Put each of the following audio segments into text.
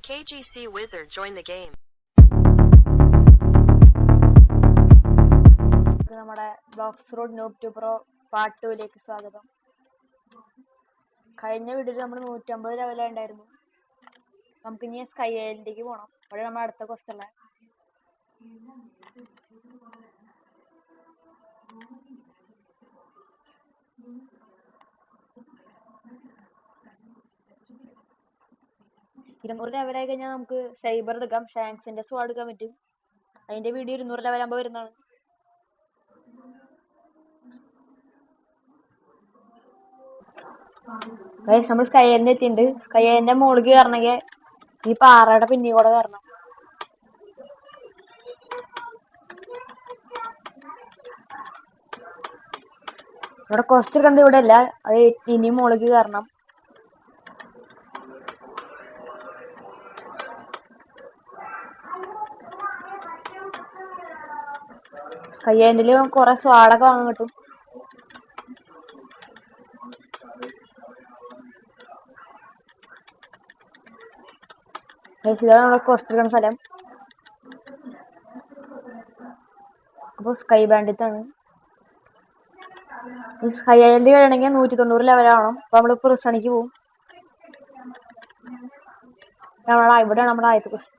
KGC Wizard join the game. നമ്മുടെ box road noob to pro part 2 സ്വാഗതം. കഴിഞ്ഞ വീഡിയോയിൽ നമ്മൾ 150 ലെവലായി ഉണ്ടായിരുന്നു. നമുക്ക് ഇനി സ്കൈ ഐലൻഡിലേക്ക് പോകണം. അവിടെ നമ്മൾ അടുത്ത ക്വസ്റ്റ് അല്ലേ. ഇരുന്നൂറ് ലെവലായി കഴിഞ്ഞാൽ നമുക്ക് സൈബർ എടുക്കാം, ഷാങ്സിന്റെ സ്വാഡ് എടുക്കാൻ പറ്റും. അതിന്റെ വീഡിയോ 200 ലെവലാകുമ്പോൾ വരുന്നതാണ്. നമ്മൾ സ്കൈ ഐലൻഡ് എത്തിയിട്ടുണ്ട്. സ്കൈ ഐലൻഡിന്റെ മുകളിൽ കയറണമെങ്കിൽ ഈ പാറയുടെ പിന്നിൽ കൂടെ കയറണം. ഇവിടെ ക്വസ്റ്റ് കണ്ട് ഇവിടെ അല്ല, അത് ഇനി മുകളിൽ കയറണം. സ്കൈ ഐലൻഡില് കുറെ സ്വാഡൊക്കെ വാങ്ങാൻ കിട്ടും. ഇതാണ് നമ്മുടെ ക്വസ്റ്റ് എടുക്കുന്ന സ്ഥലം. അപ്പൊ സ്കൈ ബാൻഡിറ്റാണ്. സ്കൈ ഐലൻഡ് കഴിയണമെങ്കിൽ 190 ലെവലാവണം. അപ്പൊ നമ്മള് പ്രിസണിക്ക് പോകും. ഇവിടെയാണ് നമ്മുടെ ആദ്യത്തെ ക്വസ്റ്റ്.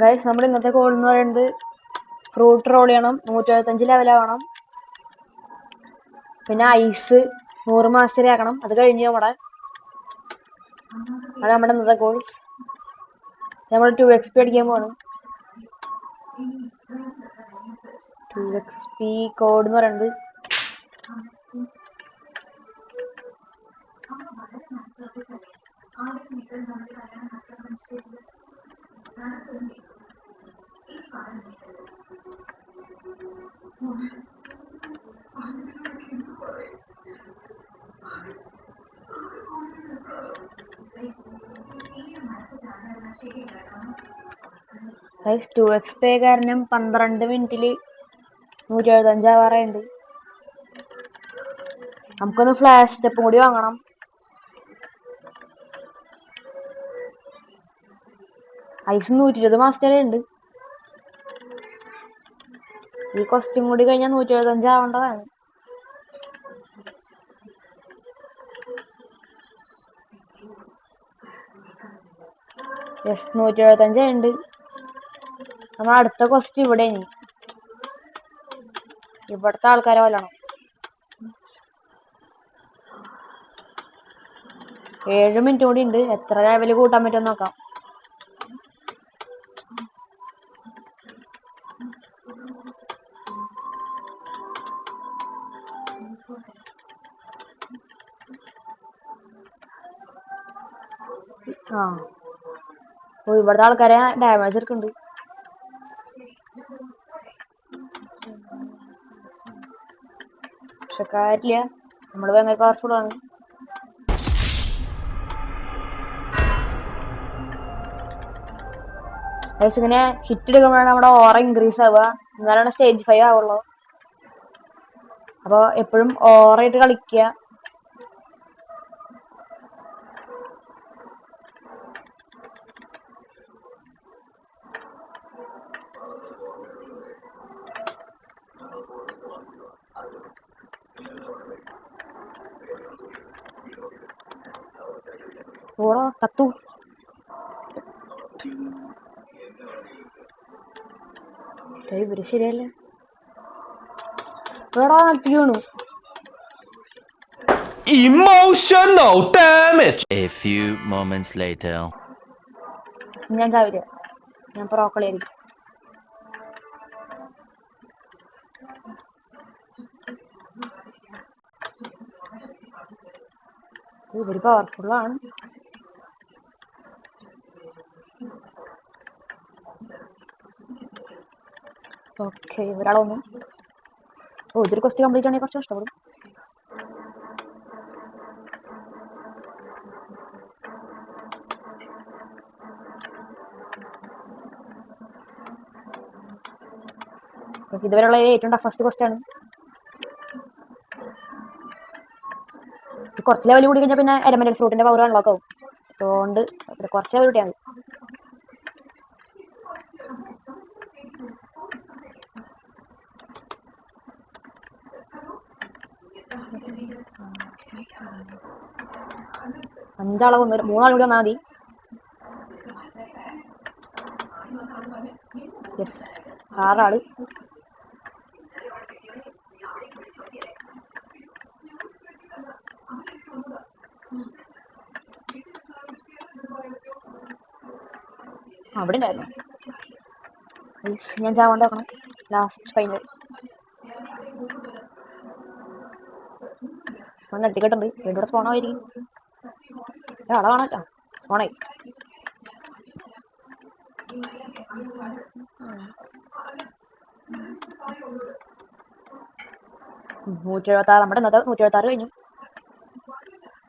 ഗൈസ്, നമ്മുടെ ഇന്നത്തെ ഗോൾ എന്ന് പറയുന്നത് ഫ്രൂട്ട് റോൾ ചെയ്യണം, 175 ലെവലാവണം. പിന്നെ ഐസ് 100 മാസ്റ്ററി ആക്കണം. അത് കഴിഞ്ഞ് നമ്മുടെ ഇന്നത്തെ ഗോൾ. നമ്മൾ 2XP അടിക്കാൻ പോകണം. 2XP കോഡ് എന്ന് പറയുന്നത് ഗൈസ് 2XP കാരണം 12 മിനിറ്റില് 175 ആവാറുണ്ട്. നമുക്കൊന്ന് ഫ്ലാഷ് സ്റ്റെപ്പും കൂടി വാങ്ങണം. ഐസ് 120 മാസ്റ്ററേ ഉണ്ട്. ഈ ക്വസ്റ്റ്യൻ കൂടി കഴിഞ്ഞാൽ 175 ആവേണ്ടതാണ്. യെസ്, 175 ഉണ്ട്. നമ്മൾ അടുത്ത ക്വസ്റ്റ്യൻ ഇവിടെ ഇവിടുത്തെ ആൾക്കാരെ കൊല്ലണം. 7 മിനിറ്റ് കൂടി ഉണ്ട്. എത്ര ലെവല് കൂട്ടാൻ പറ്റുമെന്ന് നോക്കാം. ഇവിടുത്തെ ആൾക്കാരെ ഡാമേജ് എടുക്കുന്നുണ്ട്. പക്ഷെ കാര്യമില്ല, നമ്മള് ഭയങ്കര പവർഫുൾ ആണ്. ഇങ്ങനെ ഹിറ്റ് എടുക്കുമ്പോഴാണ് നമ്മുടെ ഓറ ഇൻക്രീസ് ആവുക. എന്നാലാണ് സ്റ്റേജ് 5 ആവുള്ളൂ. അപ്പൊ എപ്പോഴും ഓറയിട്ട് കളിക്കുക. ഓറ കത്തു. ഇവര് ശരിയല്ല. എടാ തീണു. Emotional damage. A few moments later. ഞാൻ ചാവില്ല, ഞാൻ പ്രോക്കളായിരിക്കും. ഇവര് പവർഫുള്ളാണ്. ഓക്കെ, ഇവരാളൊന്നും. ഇതൊരു ക്വസ്റ്റ് കംപ്ലീറ്റ് ആണെങ്കിൽ കുറച്ച് കഷ്ടപ്പെടും. ഇതുവരെയുള്ള ഏറ്റവും ടഫസ്റ്റ് ക്വസ്റ്റ് ആണ്. കുറച്ച് ലെവൽ കൂടി കഴിഞ്ഞാൽ പിന്നെ എലമെന്റൽ ഫ്രൂട്ടിന്റെ പവർ അൺലോക്ക് ആവും. അതുകൊണ്ട് കുറച്ച് ലെവൽ കൂട്ടിയാൽ മതി. അഞ്ചാളെ കൊന്നു, 3 ആൾ കൂടി വന്നാൽ മതി. യെസ്, 6 ആള്. അവിടെ ഉണ്ടായിരുന്നു. ഞാൻ ചാവാണ്ട് നോക്കണം. ലാസ്റ്റ് ഫൈനൽ എത്തിക്കിട്ടുണ്ട്. ഇവിടെ സ്പോണായിരിക്കും. അവിടെ വേണല്ലോ, സ്പോണായി. 176. നമ്മുടെ ഇന്നത്തെ 176 കഴിഞ്ഞു.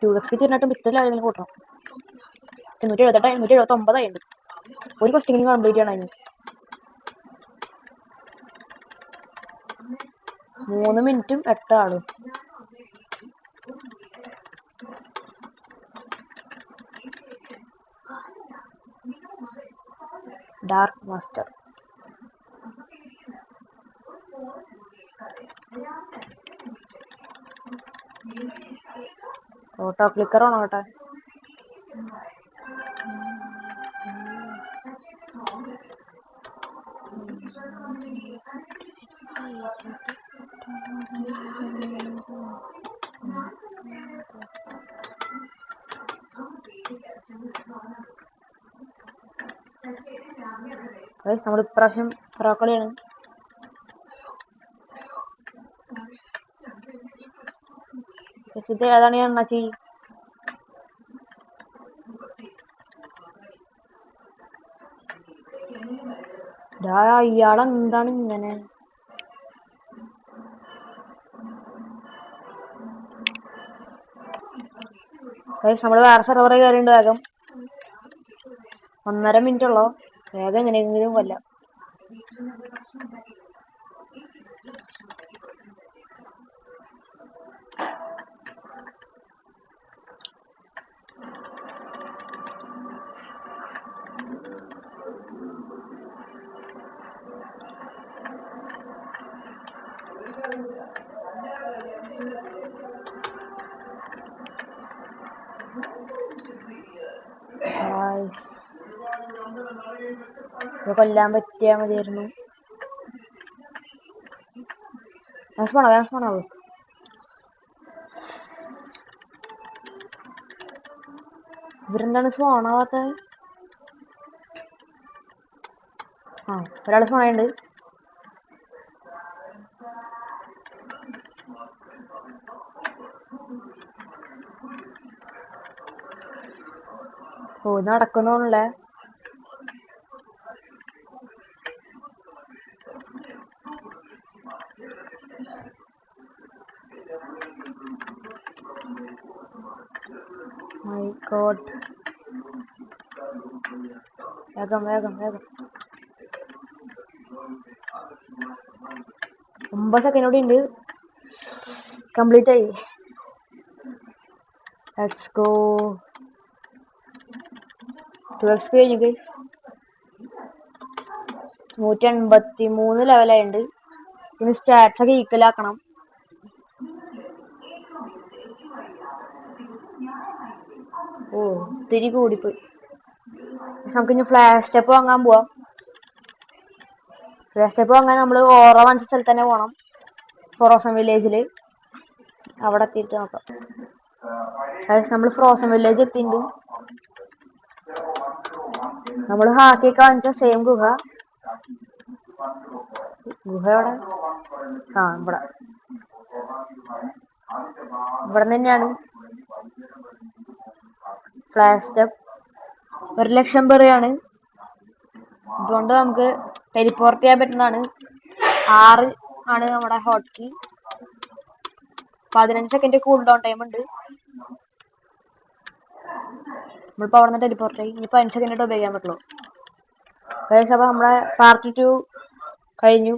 2x തീർന്നിട്ടും ഇത്ര ലെവലിൽ കൂട്ടണം. 178 179 ആയിട്ടുണ്ട്. ഒരു ക്വസ്റ്റ്യൻ കംപ്ലീറ്റ് ചെയ്യണം. അതിന് 3 മിനിറ്റും 8 ആളും. Dark master. ഓട്ടോ ക്ലിക്കർ ആണോ കേട്ടെ? നമ്മൾ ഇപ്രാവശ്യം റോക്കളിയാണ്. ഇത് ഏതാണ് ഞാൻ എണ്ണാച്ചി? ഇയാളെന്താണ് ഇങ്ങനെ? നമ്മള് വേറെ സെർവർ കയറിയുണ്ട്. വേഗം 1.5 മിനിറ്റ് ഉള്ളോ. വേഗം എങ്ങനെയെങ്കിലും കൊല്ലാം. കൊല്ലാൻ പറ്റിയാ മതിയായിരുന്നു. സ്പോണാവോ? ഇവരെന്താണ് സ്പോണാവാത്തത്? ഒരാൾ സ്പോണായിട്ടുണ്ട്. നടക്കുന്നോണല്ലേ. My God. വേഗം 9 സെക്കൻഡ് കൂടി ഉണ്ട്. കംപ്ലീറ്റ് ആയി. Let's go. 2x കഴിഞ്ഞു. 183 ലെവലായിട്ടുണ്ട്. ഇനി സ്റ്റാറ്റ്സ് ഒക്കെ ഈക്വൽ ആക്കണം. ഇത്തിരി കൂടിപ്പോയി. നമുക്കിനി ഫ്ലാഷ് സ്റ്റെപ്പ് വാങ്ങാൻ പോവാം. ഫ്ലാഷ് സ്റ്റെപ്പ് വാങ്ങാൻ നമ്മൾ ഓറ വാങ്ങിച്ച സ്ഥലത്ത് തന്നെ പോകണം. ഫ്രോസൺ വില്ലേജില്. അവിടെ എത്തിയിട്ട് നോക്കാം. നമ്മൾ ഫ്രോസൺ വില്ലേജ് എത്തിയിട്ടുണ്ട്. നമ്മൾ ഹാക്കിയൊക്കെ വാങ്ങിച്ച സെയിം ഗുഹ എവിടെ? ഇവിടെ തന്നെയാണ് ഫ്ലാഷ് സ്റ്റെപ്പ്. 1,00,000 പേരെയാണ്. അതുകൊണ്ട് നമുക്ക് ടെലിപ്പോർട്ട് ചെയ്യാൻ പറ്റുന്നതാണ്. 6 ആണ് നമ്മുടെ hot key. 15 second cool down time ഉണ്ട്. നമ്മളിപ്പോൾ അവിടെ നിന്ന് ടെലിപ്പോർട്ട് ആയി. ഇനി 15 സെക്കൻഡ് ഉപയോഗിക്കാൻ പറ്റുള്ളൂ. അപ്പോൾ നമ്മുടെ പാർട്ട് 2 കഴിഞ്ഞു.